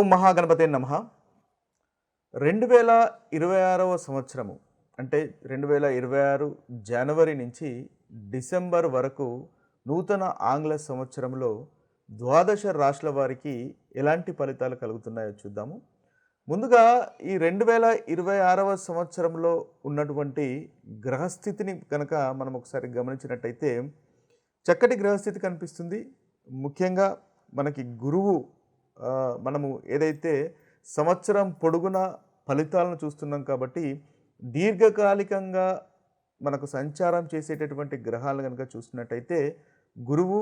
ఓం మహాగణపతే నమః. 2026వ సంవత్సరము అంటే 2026 జనవరి నుంచి డిసెంబర్ వరకు నూతన ఆంగ్ల సంవత్సరంలో ద్వాదశ రాశుల వారికి ఎలాంటి ఫలితాలు కలుగుతున్నాయో చూద్దాము. ముందుగా ఈ 2026వ సంవత్సరంలో ఉన్నటువంటి గ్రహస్థితిని కనుక మనం ఒకసారి గమనించినట్టయితే చక్కటి గ్రహస్థితి కనిపిస్తుంది. ముఖ్యంగా మనకి గురువు మనము ఏదైతే సంవత్సరం పొడుగునా ఫలితాలను చూస్తున్నాం కాబట్టి దీర్ఘకాలికంగా మనకు సంచారం చేసేటటువంటి గ్రహాలను కనుక చూసినట్టయితే గురువు,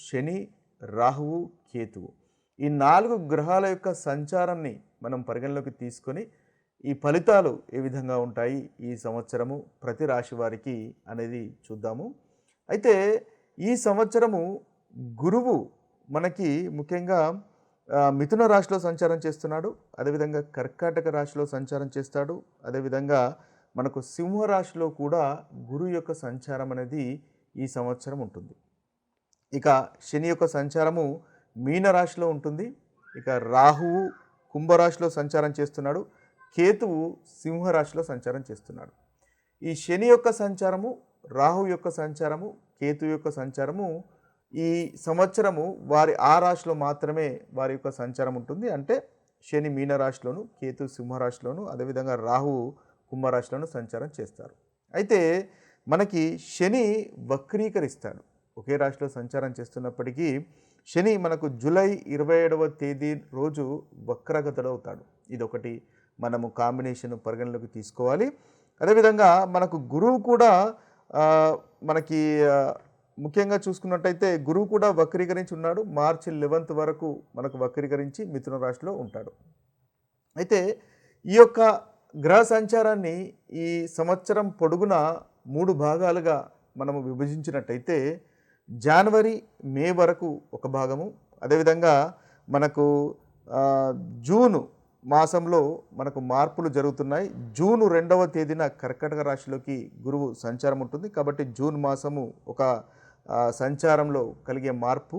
శని, రాహువు, కేతువు ఈ 4 గ్రహాల యొక్క సంచారాన్ని మనం పరిగణలోకి తీసుకొని ఈ ఫలితాలు ఏ విధంగా ఉంటాయి ఈ సంవత్సరము ప్రతి రాశి వారికి అనేది చూద్దాము. అయితే ఈ సంవత్సరము గురువు మనకి ముఖ్యంగా మిథున రాశిలో సంచారం చేస్తున్నాడు, అదేవిధంగా కర్కాటక రాశిలో సంచారం చేస్తాడు, అదేవిధంగా మనకు సింహరాశిలో కూడా గురువు యొక్క సంచారం అనేది ఈ సంవత్సరం ఉంటుంది. ఇక శని యొక్క సంచారము మీనరాశిలో ఉంటుంది. ఇక రాహువు కుంభరాశిలో సంచారం చేస్తున్నాడు, కేతువు సింహరాశిలో సంచారం చేస్తున్నాడు. ఈ శని యొక్క సంచారము, రాహువు యొక్క సంచారము, కేతు యొక్క సంచారము ఈ సంవత్సరము వారి ఆ రాశిలో మాత్రమే వారి యొక్క సంచారం ఉంటుంది. అంటే శని మీనరాశిలోను, కేతు సింహరాశిలోను, అదేవిధంగా రాహువు కుంభరాశిలోను సంచారం చేస్తారు. అయితే మనకి శని వక్రీకరిస్తాడు. ఒకే రాశిలో సంచారం చేస్తున్నప్పటికీ శని మనకు జూలై 27వ తేదీ రోజు వక్రగతుడవుతాడు. ఇదొకటి మనము కాంబినేషన్ పరిగణలోకి తీసుకోవాలి. అదేవిధంగా మనకు గురువు కూడా మనకి ముఖ్యంగా చూసుకున్నట్టయితే గురువు కూడా వక్రీకరించి ఉన్నాడు. మార్చి 11th వరకు మనకు వక్రీకరించి మిథున రాశిలో ఉంటాడు. అయితే ఈ యొక్క గ్రహ సంచారాన్ని ఈ సంవత్సరం పొడుగున 3 భాగాలుగా మనము విభజించినట్టయితే జనవరి, మే వరకు ఒక భాగము, అదేవిధంగా మనకు జూను మాసంలో మనకు మార్పులు జరుగుతున్నాయి. జూన్ 2వ తేదీన కర్కాటక రాశిలోకి గురువు సంచారం ఉంటుంది. కాబట్టి జూన్ మాసము ఒక సంచారంలో కలిగే మార్పు.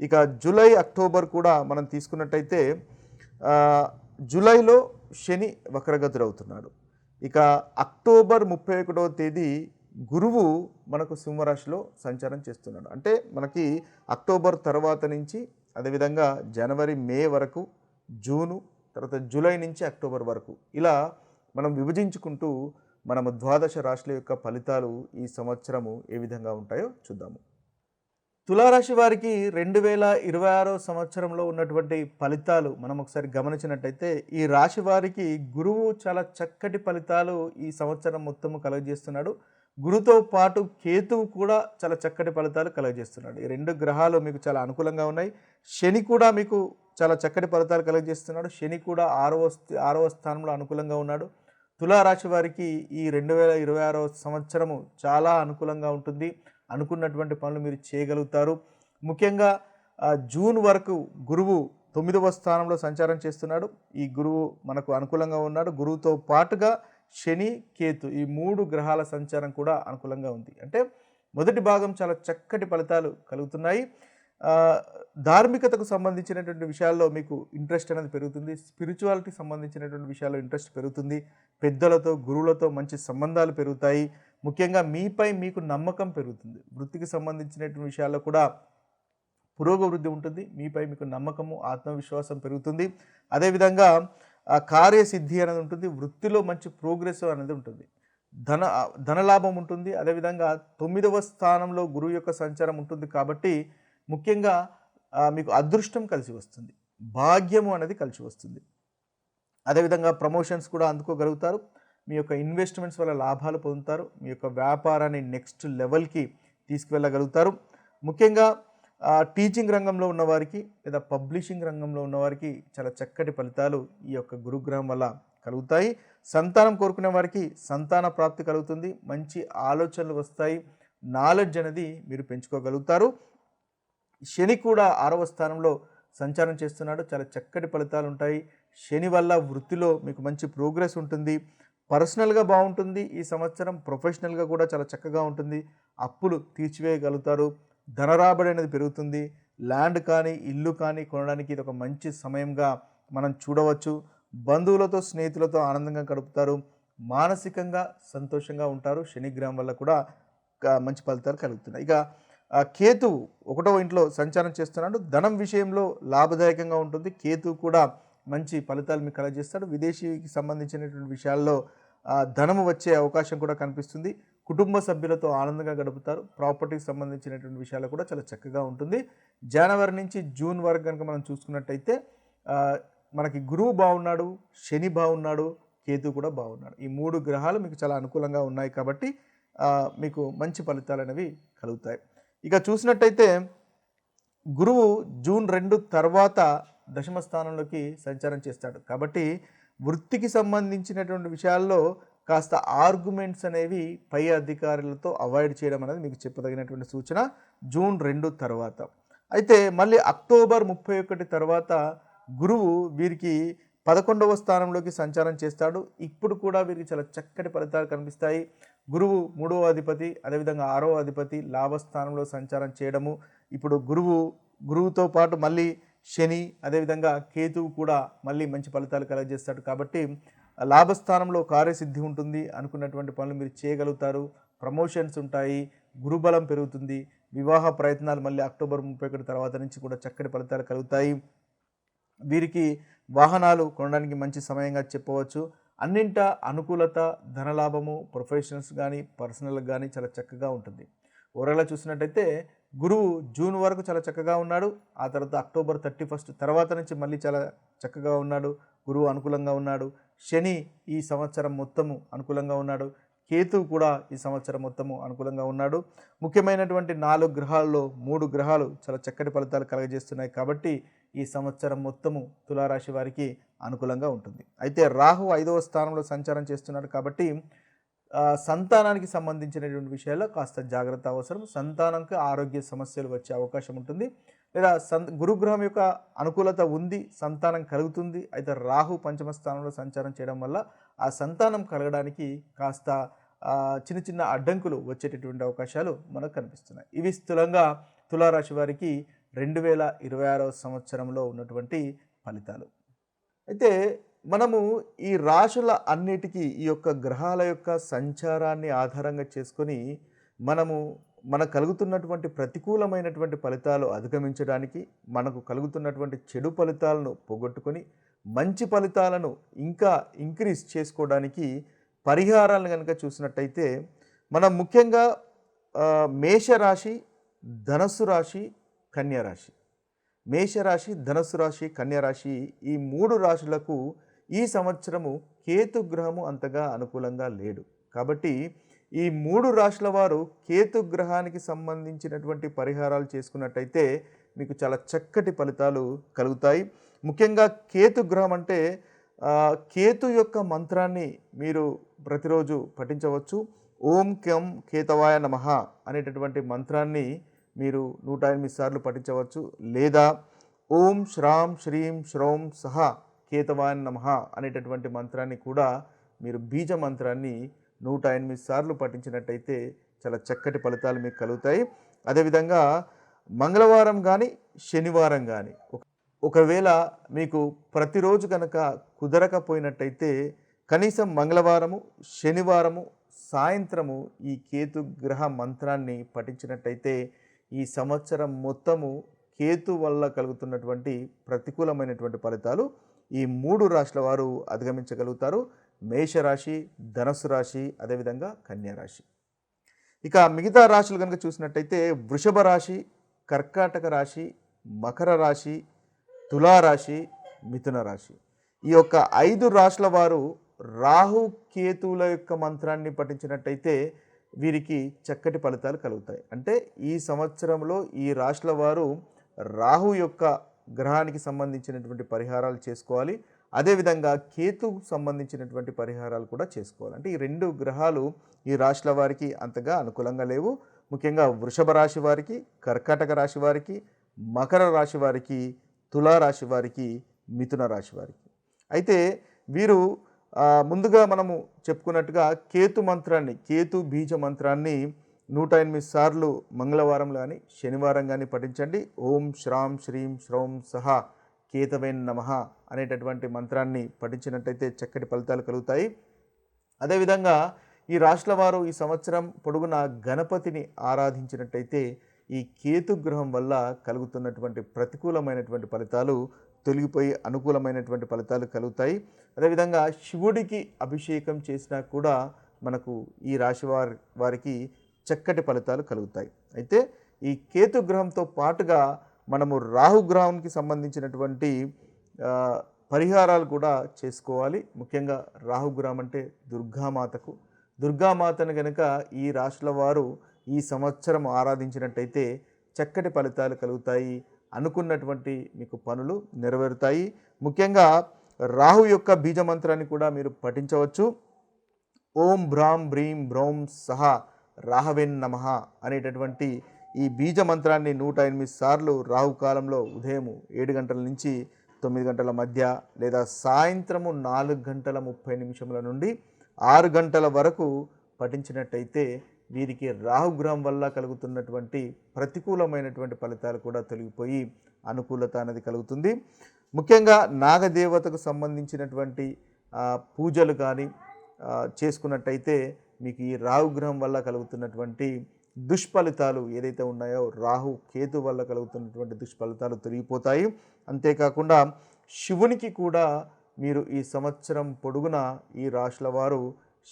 ఇక జూలై, అక్టోబర్ కూడా మనం తీసుకున్నట్టయితే జూలైలో శని వక్రగతుడవుతున్నాడు. ఇక అక్టోబర్ 31వ తేదీ గురువు మనకు సింహరాశిలో సంచారం చేస్తున్నాడు. అంటే మనకి అక్టోబర్ తర్వాత నుంచి అదేవిధంగా జనవరి, మే వరకు, జూను, తర్వాత జూలై నుంచి అక్టోబర్ వరకు ఇలా మనం విభజించుకుంటూ మనము ద్వాదశ రాశుల యొక్క ఫలితాలు ఈ సంవత్సరము ఏ విధంగా ఉంటాయో చూద్దాము. తులారాశి వారికి 2026 సంవత్సరంలో ఉన్నటువంటి ఫలితాలు మనం ఒకసారి గమనించినట్టయితే ఈ రాశి వారికి గురువు చాలా చక్కటి ఫలితాలు ఈ సంవత్సరం మొత్తము కలుగజేస్తున్నాడు. గురువుతో పాటు కేతువు కూడా చాలా చక్కటి ఫలితాలు కలుగజేస్తున్నాడు. ఈ 2 గ్రహాలు మీకు చాలా అనుకూలంగా ఉన్నాయి. శని కూడా మీకు చాలా చక్కటి ఫలితాలు కలుగజేస్తున్నాడు. శని కూడా 6వ స్థానంలో అనుకూలంగా ఉన్నాడు. తులారాశి వారికి ఈ 2026 సంవత్సరము చాలా అనుకూలంగా ఉంటుంది. అనుకున్నటువంటి పనులు మీరు చేయగలుగుతారు. ముఖ్యంగా జూన్ వరకు గురువు 9వ స్థానంలో సంచారం చేస్తున్నాడు. ఈ గురువు మనకు అనుకూలంగా ఉన్నాడు. గురువుతో పాటుగా శని, కేతు ఈ 3 గ్రహాల సంచారం కూడా అనుకూలంగా ఉంది. అంటే మొదటి భాగం చాలా చక్కటి ఫలితాలు కలుగుతున్నాయి. ధార్మికతకు సంబంధించినటువంటి విషయాల్లో మీకు ఇంట్రెస్ట్ అనేది పెరుగుతుంది. స్పిరిచువాలిటీకి సంబంధించినటువంటి విషయాల్లో ఇంట్రెస్ట్ పెరుగుతుంది. పెద్దలతో, గురువులతో మంచి సంబంధాలు పెరుగుతాయి. ముఖ్యంగా మీపై మీకు నమ్మకం పెరుగుతుంది. వృత్తికి సంబంధించినటువంటి విషయాల్లో కూడా పురోగవృద్ధి ఉంటుంది. మీపై మీకు నమ్మకము, ఆత్మవిశ్వాసం పెరుగుతుంది. అదేవిధంగా కార్యసిద్ధి అనేది ఉంటుంది. వృత్తిలో మంచి ప్రోగ్రెస్ అనేది ఉంటుంది. ధనలాభం ఉంటుంది. అదేవిధంగా 9వ స్థానంలో గురువు యొక్క సంచారం ఉంటుంది కాబట్టి ముఖ్యంగా మీకు అదృష్టం కలిసి వస్తుంది, భాగ్యము అనేది కలిసి వస్తుంది. అదేవిధంగా ప్రమోషన్స్ కూడా అందుకోగలుగుతారు. మీ యొక్క ఇన్వెస్ట్మెంట్స్ వల్ల లాభాలు పొందుతారు. మీ యొక్క వ్యాపారాన్ని నెక్స్ట్ లెవెల్కి తీసుకువెళ్ళగలుగుతారు. ముఖ్యంగా టీచింగ్ రంగంలో ఉన్నవారికి లేదా పబ్లిషింగ్ రంగంలో ఉన్నవారికి చాలా చక్కటి ఫలితాలు ఈ యొక్క గురుగ్రహం వల్ల కలుగుతాయి. సంతానం కోరుకునే వారికి సంతాన ప్రాప్తి కలుగుతుంది. మంచి ఆలోచనలు వస్తాయి. నాలెడ్జ్ అనేది మీరు పెంచుకోగలుగుతారు. శని కూడా 6వ స్థానంలో సంచారం చేస్తున్నాడు. చాలా చక్కటి ఫలితాలు ఉంటాయి. శని వల్ల వృత్తిలో మీకు మంచి ప్రోగ్రెస్ ఉంటుంది. పర్సనల్గా బాగుంటుంది ఈ సంవత్సరం. ప్రొఫెషనల్గా కూడా చాలా చక్కగా ఉంటుంది. అప్పులు తీర్చివేయగలుగుతారు. ధనరాబడి అనేది పెరుగుతుంది. ల్యాండ్ కానీ ఇల్లు కానీ కొనడానికి ఇది ఒక మంచి సమయంగా మనం చూడవచ్చు. బంధువులతో స్నేహితులతో ఆనందంగా గడుపుతారు. మానసికంగా సంతోషంగా ఉంటారు. శనిగ్రహం వల్ల కూడా మంచి ఫలితాలు కలుగుతున్నాయి. ఇక కేతువు 1వ ఇంట్లో సంచారం చేస్తున్నాడు. ధనం విషయంలో లాభదాయకంగా ఉంటుంది. కేతువు కూడా మంచి ఫలితాలు మీకు కలగజేస్తాడు. విదేశీకి సంబంధించినటువంటి విషయాల్లో ధనము వచ్చే అవకాశం కూడా కనిపిస్తుంది. కుటుంబ సభ్యులతో ఆనందంగా గడుపుతారు. ప్రాపర్టీకి సంబంధించినటువంటి విషయాలు కూడా చాలా చక్కగా ఉంటుంది. జనవరి నుంచి జూన్ వరకు కనుక మనం చూసుకున్నట్టయితే మనకి గురువు బాగున్నాడు, శని బాగున్నాడు, కేతు కూడా బాగున్నాడు. ఈ 3 గ్రహాలు మీకు చాలా అనుకూలంగా ఉన్నాయి కాబట్టి మీకు మంచి ఫలితాలు అనేవి కలుగుతాయి. ఇక చూసినట్టయితే గురువు జూన్ 2 తర్వాత దశమ స్థానంలోకి సంచారం చేస్తాడు. కాబట్టి వృత్తికి సంబంధించినటువంటి విషయాల్లో కాస్త ఆర్గ్యుమెంట్స్ అనేవి పై అధికారులతో అవాయిడ్ చేయడం అనేది మీకు చెప్పదగినటువంటి సూచన జూన్ 2 తర్వాత. అయితే మళ్ళీ అక్టోబర్ 31 తర్వాత గురువు వీరికి 11వ స్థానంలోకి సంచారం చేస్తాడు. ఇప్పుడు కూడా వీరికి చాలా చక్కటి ఫలితాలు కనిపిస్తాయి. గురువు 3వ అధిపతి, అదేవిధంగా 6వ అధిపతి లాభస్థానంలో సంచారం చేయడము. ఇప్పుడు గురువుతో పాటు మళ్ళీ శని, అదేవిధంగా కేతువు కూడా మళ్ళీ మంచి ఫలితాలు కలగజేస్తాడు. కాబట్టి లాభస్థానంలో కార్యసిద్ధి ఉంటుంది. అనుకున్నటువంటి పనులు మీరు చేయగలుగుతారు. ప్రమోషన్స్ ఉంటాయి. గురుబలం పెరుగుతుంది. వివాహ ప్రయత్నాలు మళ్ళీ అక్టోబర్ 31 తర్వాత నుంచి కూడా చక్కటి ఫలితాలు కలుగుతాయి. వీరికి వాహనాలు కొనడానికి మంచి సమయంగా చెప్పవచ్చు. అన్నింట అనుకూలత, ధనలాభము, ప్రొఫెషనల్స్ కానీ పర్సనల్గా కానీ చాలా చక్కగా ఉంటుంది. ఓవరాల్గా చూసినట్టయితే గురువు జూన్ వరకు చాలా చక్కగా ఉన్నాడు. ఆ తర్వాత అక్టోబర్ 31 తర్వాత నుంచి మళ్ళీ చాలా చక్కగా ఉన్నాడు. గురువు అనుకూలంగా ఉన్నాడు. శని ఈ సంవత్సరం మొత్తము అనుకూలంగా ఉన్నాడు. కేతువు కూడా ఈ సంవత్సరం మొత్తము అనుకూలంగా ఉన్నాడు. ముఖ్యమైనటువంటి 4 గ్రహాల్లో 3 గ్రహాలు చాలా చక్కటి ఫలితాలు కలగజేస్తున్నాయి. కాబట్టి ఈ సంవత్సరం మొత్తము తులారాశి వారికి అనుకూలంగా ఉంటుంది. అయితే రాహు 5వ స్థానంలో సంచారం చేస్తున్నాడు. కాబట్టి సంతానానికి సంబంధించినటువంటి విషయాల్లో కాస్త జాగ్రత్త అవసరం. సంతానంకి ఆరోగ్య సమస్యలు వచ్చే అవకాశం ఉంటుంది. లేదా గురుగ్రహం యొక్క అనుకూలత ఉంది, సంతానం కలుగుతుంది. అయితే రాహు 5వ స్థానంలో సంచారం చేయడం వల్ల ఆ సంతానం కలగడానికి కాస్త చిన్న చిన్న అడ్డంకులు వచ్చేటటువంటి అవకాశాలు మనకు కనిపిస్తున్నాయి. ఇవి స్థూలంగా తులారాశి వారికి 2026వ సంవత్సరంలో ఉన్నటువంటి ఫలితాలు. అయితే మనము ఈ రాశుల అన్నిటికీ ఈ యొక్క గ్రహాల యొక్క సంచారాన్ని ఆధారంగా చేసుకొని మనకు కలుగుతున్నటువంటి ప్రతికూలమైనటువంటి ఫలితాలు అధిగమించడానికి, మనకు కలుగుతున్నటువంటి చెడు ఫలితాలను పోగొట్టుకొని మంచి ఫలితాలను ఇంకా ఇంక్రీజ్ చేసుకోవడానికి పరిహారాలను కనుక చూసినట్టయితే మనం ముఖ్యంగా మేషరాశి, ధనస్సు రాశి, కన్యారాశి, మేషరాశి, ధనస్సు రాశి, కన్యారాశి ఈ 3 రాశులకు ఈ సంవత్సరము కేతుగ్రహము అంతగా అనుకూలంగా లేడు. కాబట్టి ఈ 3 రాశుల వారు కేతుగ్రహానికి సంబంధించినటువంటి పరిహారాలు చేసుకున్నట్టయితే మీకు చాలా చక్కటి ఫలితాలు కలుగుతాయి. ముఖ్యంగా కేతుగ్రహం అంటే కేతు యొక్క మంత్రాన్ని మీరు ప్రతిరోజు పఠించవచ్చు. ఓం కెం కేతవాయ నమః అనేటటువంటి మంత్రాన్ని మీరు 108 సార్లు పఠించవచ్చు. లేదా ఓం శ్రాం శ్రీం శ్రౌం సహ కేతవాయ నమః అనేటటువంటి మంత్రాన్ని కూడా మీరు బీజ మంత్రాన్ని 108 సార్లు పఠించినట్టయితే చాలా చక్కటి ఫలితాలు మీకు కలుగుతాయి. అదేవిధంగా మంగళవారం కానీ శనివారం కానీ ఒకవేళ మీకు ప్రతిరోజు కనుక కుదరకపోయినట్టయితే కనీసం మంగళవారము, శనివారము సాయంత్రము ఈ కేతుగ్రహ మంత్రాన్ని పఠించినట్టయితే ఈ సంవత్సరం మొత్తము కేతు వల్ల కలుగుతున్నటువంటి ప్రతికూలమైనటువంటి ఫలితాలు ఈ 3 రాశుల వారు అధిగమించగలుగుతారు. మేషరాశి, ధనస్సు రాశి, అదేవిధంగా కన్యారాశి. ఇక మిగతా రాశులు కనుక చూసినట్టయితే వృషభ రాశి, కర్కాటక రాశి, మకర రాశి, తులారాశి, మిథున రాశి. ఈ యొక్క 5 రాశుల వారు రాహు కేతువుల యొక్క మంత్రాన్ని పఠించినట్టయితే వీరికి చక్కటి ఫలితాలు కలుగుతాయి. అంటే ఈ సంవత్సరంలో ఈ రాశుల వారు రాహు యొక్క గ్రహానికి సంబంధించినటువంటి పరిహారాలు చేసుకోవాలి. అదేవిధంగా కేతుకు సంబంధించినటువంటి పరిహారాలు కూడా చేసుకోవాలి. అంటే ఈ 2 గ్రహాలు ఈ రాశుల వారికి అంతగా అనుకూలంగా లేవు. ముఖ్యంగా వృషభ రాశి వారికి, కర్కాటక రాశి వారికి, మకర రాశి వారికి, తులారాశి వారికి, మిథున రాశి వారికి. అయితే వీరు ముందుగా మనము చెప్పుకున్నట్టుగా కేతు మంత్రాన్ని, కేతు బీజ మంత్రాన్ని 108 సార్లు మంగళవారం కానీ శనివారం కానీ పఠించండి. ఓం శ్రాం శ్రీం శ్రౌం సహ కేతవే నమః అనేటటువంటి మంత్రాన్ని పఠించినట్టయితే చక్కటి ఫలితాలు కలుగుతాయి. అదేవిధంగా ఈ రాశుల వారు ఈ సంవత్సరం పొడుగునా గణపతిని ఆరాధించినట్టయితే ఈ కేతుగ్రహం వల్ల కలుగుతున్నటువంటి ప్రతికూలమైనటువంటి ఫలితాలు తొలగిపోయి అనుకూలమైనటువంటి ఫలితాలు కలుగుతాయి. అదేవిధంగా శివుడికి అభిషేకం చేసినా కూడా మనకు ఈ రాశి వారికి చక్కటి ఫలితాలు కలుగుతాయి. అయితే ఈ కేతుగ్రహంతో పాటుగా మనము రాహుగ్రహానికి సంబంధించినటువంటి పరిహారాలు కూడా చేసుకోవాలి. ముఖ్యంగా రాహుగ్రహం అంటే దుర్గామాతను కనుక ఈ రాశుల వారు ఈ సంవత్సరం ఆరాధించినట్టయితే చక్కటి ఫలితాలు కలుగుతాయి. అనుకున్నటువంటి మీకు పనులు నెరవేరుతాయి. ముఖ్యంగా రాహు యొక్క బీజమంత్రాన్ని కూడా మీరు పఠించవచ్చు. ఓం భ్రాం బ్రీం బ్రౌం సహ రాహవెన్ నమః అనేటటువంటి ఈ బీజ మంత్రాన్ని 108 సార్లు రాహుకాలంలో ఉదయం 7 గంటల నుంచి 9 గంటల మధ్య లేదా సాయంత్రము 4 గంటల 30 నిమిషముల నుండి 6 గంటల వరకు పఠించినట్టయితే వీరికి రాహుగ్రహం వల్ల కలుగుతున్నటువంటి ప్రతికూలమైనటువంటి ఫలితాలు కూడా తొలగిపోయి అనుకూలత అనేది కలుగుతుంది. ముఖ్యంగా నాగదేవతకు సంబంధించినటువంటి పూజలు కానీ చేసుకున్నట్టయితే మీకు ఈ రాహుగ్రహం వల్ల కలుగుతున్నటువంటి దుష్ఫలితాలు ఏదైతే ఉన్నాయో రాహు కేతు వల్ల కలుగుతున్నటువంటి దుష్ఫలితాలు తొలగిపోతాయి. అంతేకాకుండా శివునికి కూడా మీరు ఈ సంవత్సరం పొడుగున ఈ రాశుల వారు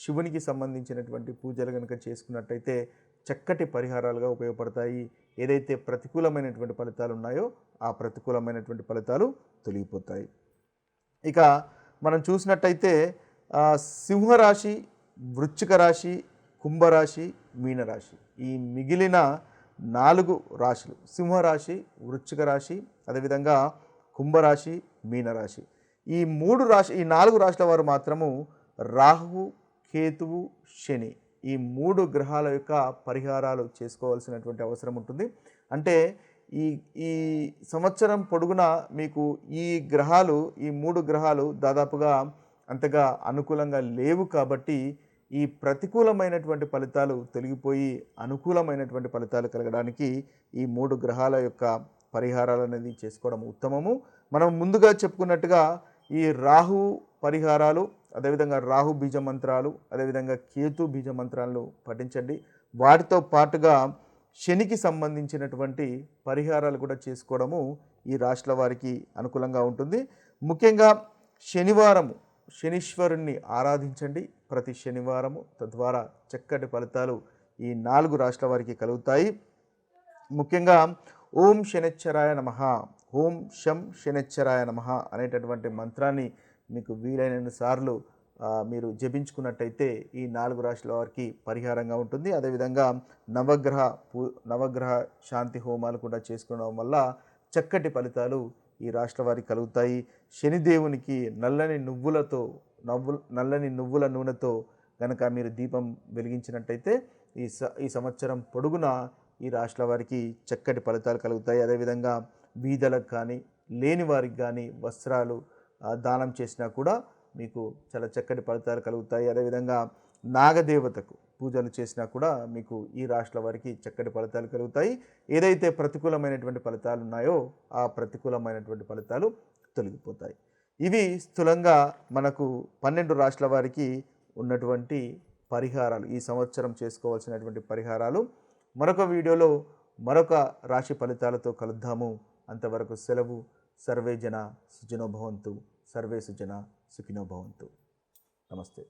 శివునికి సంబంధించినటువంటి పూజలు కనుక చేసుకున్నట్టయితే చక్కటి పరిహారాలుగా ఉపయోగపడతాయి. ఏదైతే ప్రతికూలమైనటువంటి ఫలితాలు ఉన్నాయో ఆ ప్రతికూలమైనటువంటి ఫలితాలు తొలగిపోతాయి. ఇక మనం చూసినట్టయితే సింహరాశి, వృశ్చిక రాశి, కుంభరాశి, మీనరాశి ఈ మిగిలిన 4 రాశులు సింహరాశి, వృశ్చిక రాశి, అదేవిధంగా కుంభరాశి, మీనరాశి ఈ 4 రాశుల వారు మాత్రము రాహువు, కేతువు, శని ఈ 3 గ్రహాల యొక్క పరిహారాలు చేసుకోవాల్సినటువంటి అవసరం ఉంటుంది. అంటే ఈ సంవత్సరం పొడుగున మీకు ఈ 3 గ్రహాలు దాదాపుగా అంతగా అనుకూలంగా లేవు. కాబట్టి ఈ ప్రతికూలమైనటువంటి ఫలితాలు తొలగిపోయి అనుకూలమైనటువంటి ఫలితాలు కలగడానికి ఈ 3 గ్రహాల యొక్క పరిహారాలు అనేది చేసుకోవడం ఉత్తమము. మనం ముందుగా చెప్పుకున్నట్టుగా ఈ రాహు పరిహారాలు, అదేవిధంగా రాహు బీజ మంత్రాలు, అదేవిధంగా కేతు బీజ మంత్రాలను పఠించండి. వాటితో పాటుగా శనికి సంబంధించినటువంటి పరిహారాలు కూడా చేసుకోవడము ఈ రాశుల వారికి అనుకూలంగా ఉంటుంది. ముఖ్యంగా శనీశ్వరుణ్ణి ఆరాధించండి ప్రతి శనివారము. తద్వారా చక్కటి ఫలితాలు ఈ 4 రాశుల వారికి కలుగుతాయి. ముఖ్యంగా ఓం శనిశ్చరాయ నమః, ఓం శం శనిశ్చరాయ నమః అనేటటువంటి మంత్రాన్ని మీకు వీలైన సార్లు మీరు జపించుకున్నట్టయితే ఈ 4 రాశుల వారికి పరిహారంగా ఉంటుంది. అదేవిధంగా నవగ్రహ శాంతి హోమాలు కూడా చేసుకోవడం వల్ల చక్కటి ఫలితాలు ఈ రాశుల వారికి కలుగుతాయి. శనిదేవునికి నల్లని నువ్వుల నూనెతో కనుక మీరు దీపం వెలిగించినట్టయితే ఈ సంవత్సరం పొడుగునా ఈ రాశుల వారికి చక్కటి ఫలితాలు కలుగుతాయి. అదేవిధంగా బీదలకు కానీ లేని వారికి కానీ వస్త్రాలు దానం చేసినా కూడా మీకు చాలా చక్కటి ఫలితాలు కలుగుతాయి. అదేవిధంగా నాగదేవతకు పూజలు చేసినా కూడా మీకు ఈ రాశుల వారికి చక్కటి ఫలితాలు కలుగుతాయి. ఏదైతే ప్రతికూలమైనటువంటి ఫలితాలు ఉన్నాయో ఆ ప్రతికూలమైనటువంటి ఫలితాలు తొలగిపోతాయి. ఇవి స్థూలంగా మనకు 12 రాశుల వారికి ఉన్నటువంటి పరిహారాలు, ఈ సంవత్సరం చేసుకోవాల్సినటువంటి పరిహారాలు. మరొక వీడియోలో మరొక రాశి ఫలితాలతో కలుద్దాము. అంతవరకు సెలవు. సర్వే జన సుఖినో భవంతు. సర్వే సుజన సుఖినో భవంతు. నమస్తే.